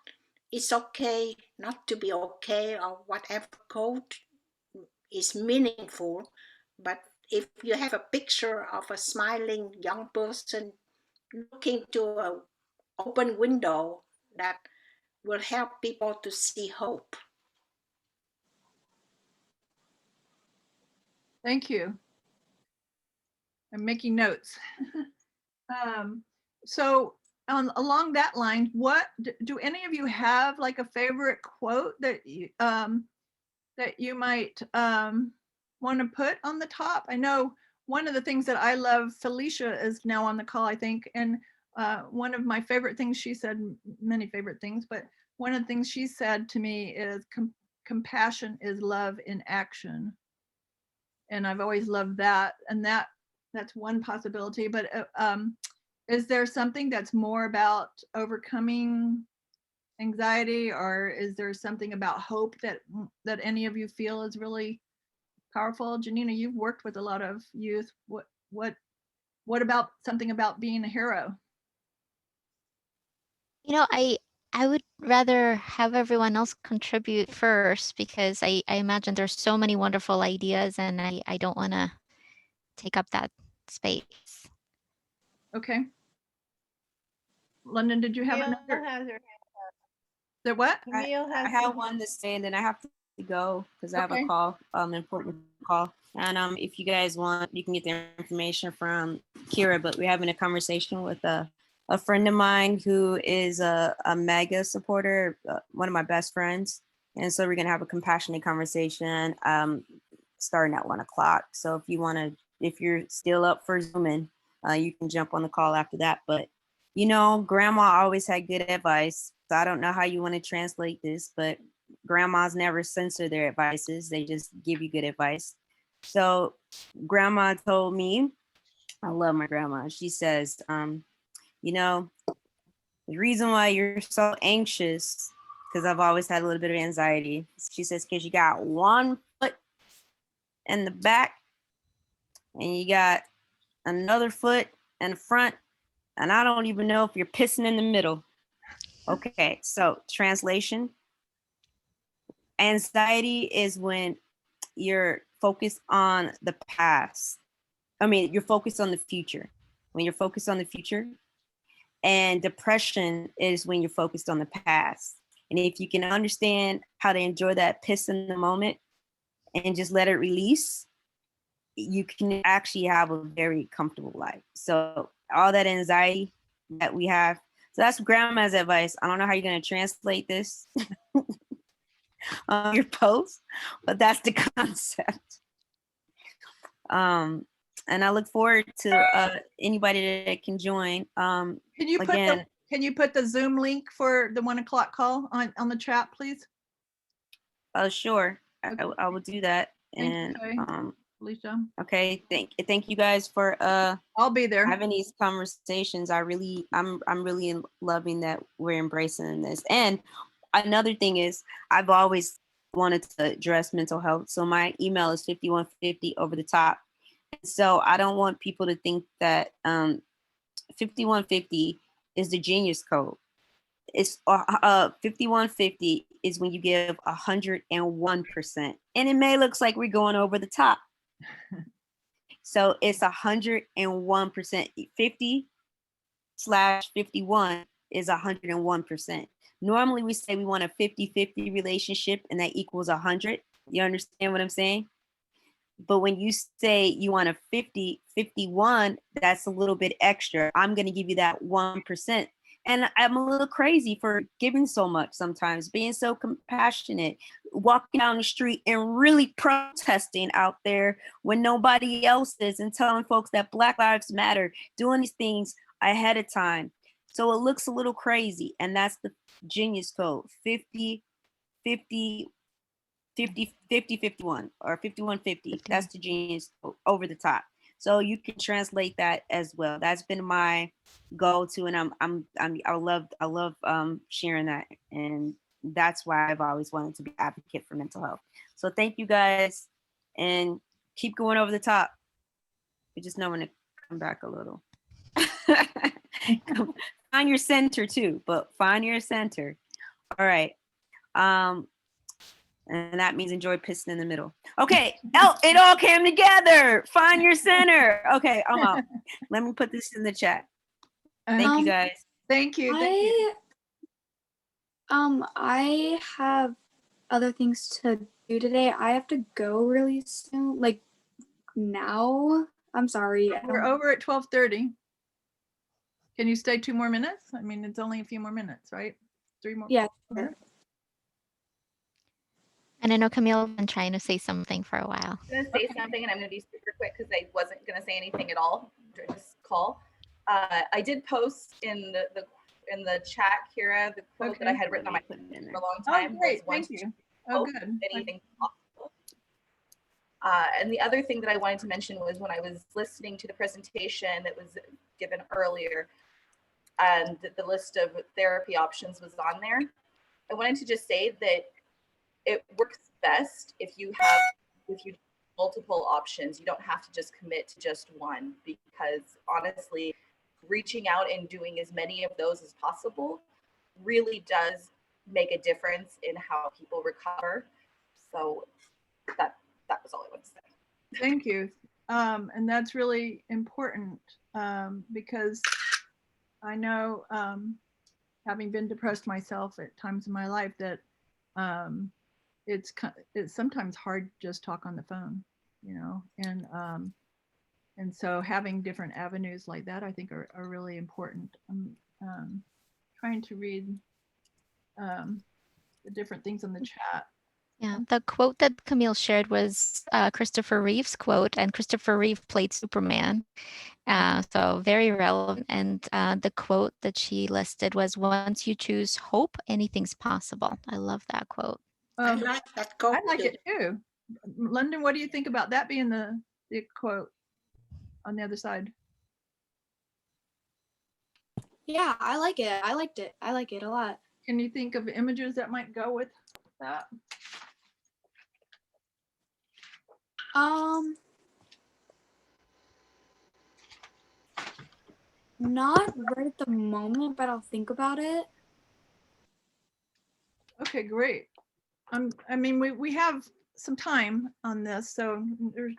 It's okay not to be okay, or whatever code is meaningful, but if you have a picture of a smiling young person looking to an open window, that will help people to see hope. Thank you. I'm making notes. So along that line, what do any of you have, like a favorite quote that you might want to put on the top? I know one of the things that I love, Felicia is now on the call, I think, and one of my favorite things she said, many favorite things, but one of the things she said to me is compassion is love in action. And I've always loved that, and that's one possibility. But is there something that's more about overcoming anxiety, or is there something about hope that any of you feel is really powerful? Janina, you've worked with a lot of youth. What about something about being a hero? You know, I would rather have everyone else contribute first, because I imagine there's so many wonderful ideas, and I don't want to take up that space. Okay. London, did you have another? The what? Camille I has have one to say, and then I have to go because I have a call, important call. And if you guys want, you can get the information from Kira. But we're having a conversation with a friend of mine who is a mega supporter, one of my best friends. And so we're gonna have a compassionate conversation starting at 1 o'clock. So if you wanna, if you're still up for Zooming, you can jump on the call after that. But you know, grandma always had good advice. So I don't know how you want to translate this, but grandmas never censor their advices. They just give you good advice. So grandma told me, I love my grandma. She says, you know, the reason why you're so anxious, because I've always had a little bit of anxiety. She says, because you got one foot in the back and you got another foot in the front. And I don't even know if you're pissing in the middle. Okay, so translation. Anxiety is when you're focused on the past. I mean, you're focused on the future. When you're focused on the future. And depression is when you're focused on the past. And if you can understand how to enjoy that piss in the moment and just let it release, you can actually have a very comfortable life. So all that anxiety that we have, so that's grandma's advice. I don't know how you're going to translate this on your post, but that's the concept. And I look forward to anybody that can join. Can you put the Zoom link for the 1 o'clock call on the chat, please? Sure. Okay. I will do that. Thank And you, Alicia. Okay, thank you guys for I'll be there having these conversations. I'm really loving that we're embracing this. And another thing is, I've always wanted to address mental health. So my email is 5150 over the top. So I don't want people to think that 5150 is the genius code. It's 5150 is when you give 101%, and it may looks like we're going over the top. So it's 101%. 50/51 is 101%. Normally we say we want a 50-50 relationship and that equals 100. You understand what I'm saying? But when you say you want a 50/51, that's a little bit extra. I'm going to give you that 1%. And I'm a little crazy for giving so much sometimes, being so compassionate, walking down the street and really protesting out there when nobody else is, and telling folks that Black Lives Matter, doing these things ahead of time. So it looks a little crazy. And that's the genius code, 50/51 or 51/50. That's the genius code, over the top. So you can translate that as well. That's been my go-to, and I love sharing that, and that's why I've always wanted to be an advocate for mental health. So thank you guys, and keep going over the top. You just know when to come back a little. Find your center too, but find your center. All right. And that means enjoy pissing in the middle. Okay. Oh, it all came together. Find your center. Okay, I'm out. Let me put this in the chat. Thank you guys. Thank you. I have other things to do today. I have to go really soon, like now. I'm sorry. We're over at 12:30. Can you stay 2 more minutes? I mean, it's only a few more minutes, right? 3 more. Yeah. Sure. And I know Camille has been trying to say something for a while. I'm going to say something, and I'm going to be super quick because I wasn't going to say anything at all during this call. I did post in the chat, Kira, the quote that I had written on my phone for a long time. Oh, great. Thank you. Oh, good. Anything possible. And the other thing that I wanted to mention was when I was listening to the presentation that was given earlier, and the list of therapy options was on there. I wanted to just say that it works best if you have multiple options. You don't have to just commit to just one, because honestly, reaching out and doing as many of those as possible really does make a difference in how people recover. So that was all I wanted to say. Thank you. And that's really important, because I know having been depressed myself at times in my life, that it's sometimes hard to just talk on the phone, you know, and so having different avenues like that, I think, are really important. I'm trying to read the different things in the chat. Yeah, the quote that Camille shared was Christopher Reeve's quote, and Christopher Reeve played Superman. So very relevant. And the quote that she listed was, "Once you choose hope, anything's possible." I love that quote. I like that quote. I like it too. London, what do you think about that being the quote on the other side? Yeah, I like it. I liked it. I like it a lot. Can you think of images that might go with that? Not right at the moment, but I'll think about it. Okay, great. I mean, we have some time on this, so there's,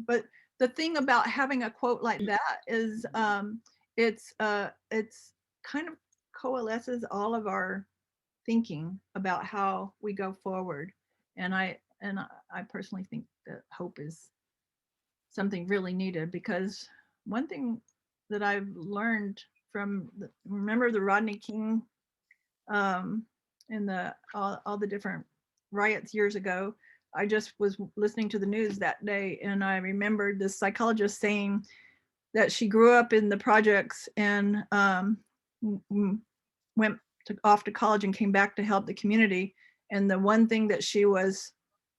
but the thing about having a quote like that is it's kind of coalesces all of our thinking about how we go forward. And I personally think that hope is something really needed, because one thing that I've learned from remember the Rodney King and all the different riots years ago. I just was listening to the news that day, and I remembered this psychologist saying that she grew up in the projects and went off to college and came back to help the community. And the one thing that she was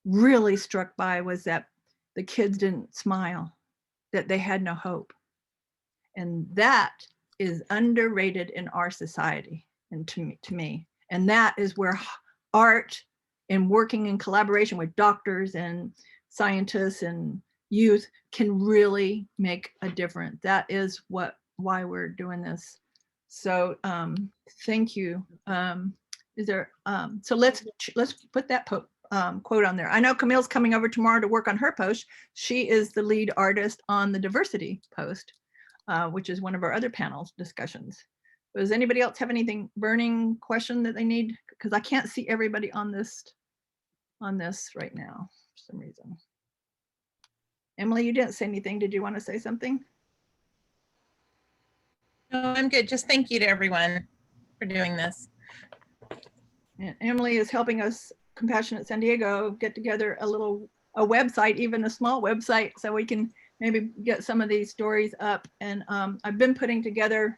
really struck by was that the kids didn't smile, that they had no hope. And that is underrated in our society, and to me. And that is where art and working in collaboration with doctors and scientists and youth can really make a difference. That is why we're doing this. So thank you. Is there so let's put that quote on there. I know Camille's coming over tomorrow to work on her post. She is the lead artist on the diversity post, which is one of our other panel discussions. Does anybody else have anything burning question that they need? Because I can't see everybody on this right now for some reason. Emily, you didn't say anything. Did you want to say something? No, I'm good. Just thank you to everyone for doing this. And Emily is helping us, Compassionate San Diego, get together a website, even a small website, so we can maybe get some of these stories up. And I've been putting together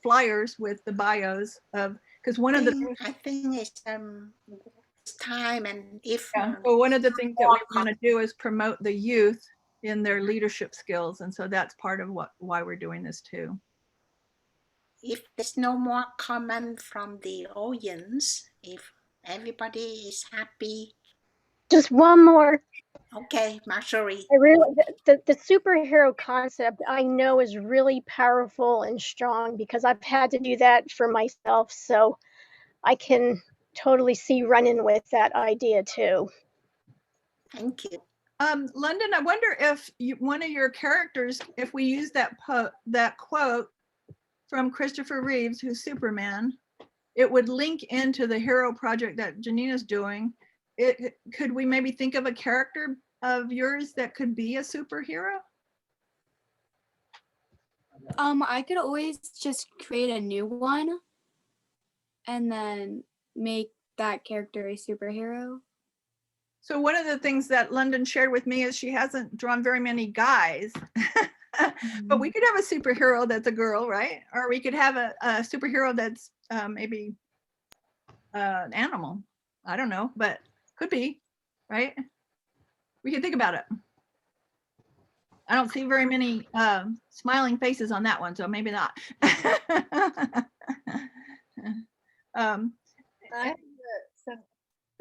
flyers with the bios of, because one of the I think it's time, and if well, one of the things that we want to do is promote the youth in their leadership skills, and so that's part of why we're doing this too. If there's no more comment from the audience, if everybody is happy. Just one more. Okay, Marjorie. I really, the superhero concept I know is really powerful and strong, because I've had to do that for myself. So I can totally see running with that idea too. Thank you. London, I wonder if one of your characters, if we use that quote from Christopher Reeves, who's Superman, it would link into the hero project that Janina's doing. Could we maybe think of a character of yours that could be a superhero? I could always just create a new one and then make that character a superhero. So one of the things that London shared with me is she hasn't drawn very many guys. But we could have a superhero that's a girl, right? Or we could have a superhero that's maybe an animal. I don't know, but could be, right? We can think about it. I don't see very many smiling faces on that one, so maybe not. Go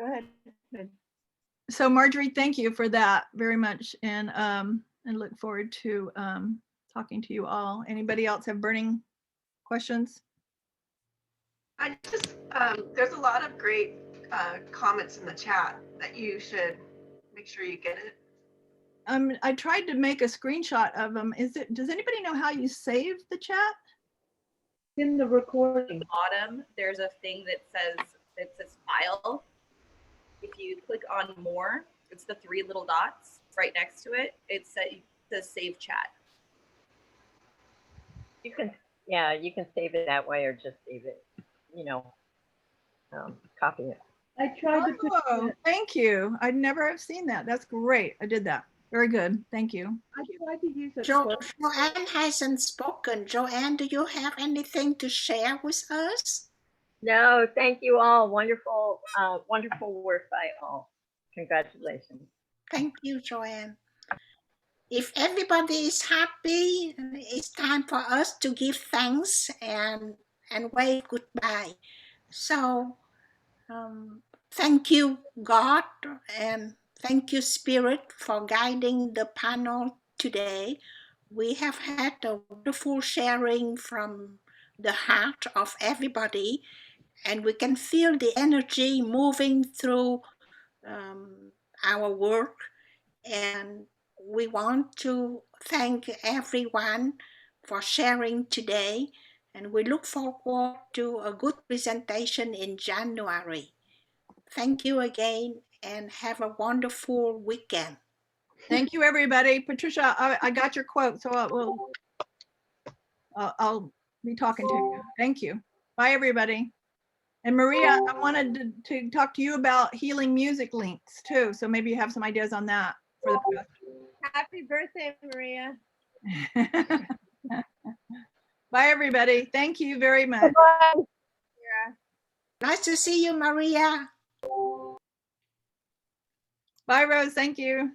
ahead. So Marjorie, thank you for that very much, and look forward to talking to you all. Anybody else have burning questions? I just, there's a lot of great comments in the chat that you should make sure you get it. I tried to make a screenshot of them. Does anybody know how you save the chat? in the recording. Bottom, there's a thing that says file. If you click on more, it's the 3 little dots right next to it. It says save chat. You can, yeah, you can save it that way or just save it, you know, copy it. I tried to put. Oh, thank you. I'd never have seen that. That's great. I did that. Very good. Thank you. I tried to use it. Joanne hasn't spoken. Joanne, do you have anything to share with us? No, thank you all. Wonderful, wonderful work by all. Congratulations. Thank you, Joanne. If everybody is happy, it's time for us to give thanks and wave goodbye. So, thank you, God, and thank you, Spirit, for guiding the panel today. We have had a wonderful sharing from the heart of everybody, and we can feel the energy moving through our work. And we want to thank everyone for sharing today, and we look forward to a good presentation in January. Thank you again, and have a wonderful weekend. Thank you, everybody. Patricia, I got your quote, so I'll be talking to you. Thank you. Bye, everybody. And Maria, I wanted to talk to you about healing music links too. So maybe you have some ideas on that for the post. Happy birthday, Maria. Bye, everybody. Thank you very much. Bye. Nice to see you, Maria. Bye, Rose. Thank you.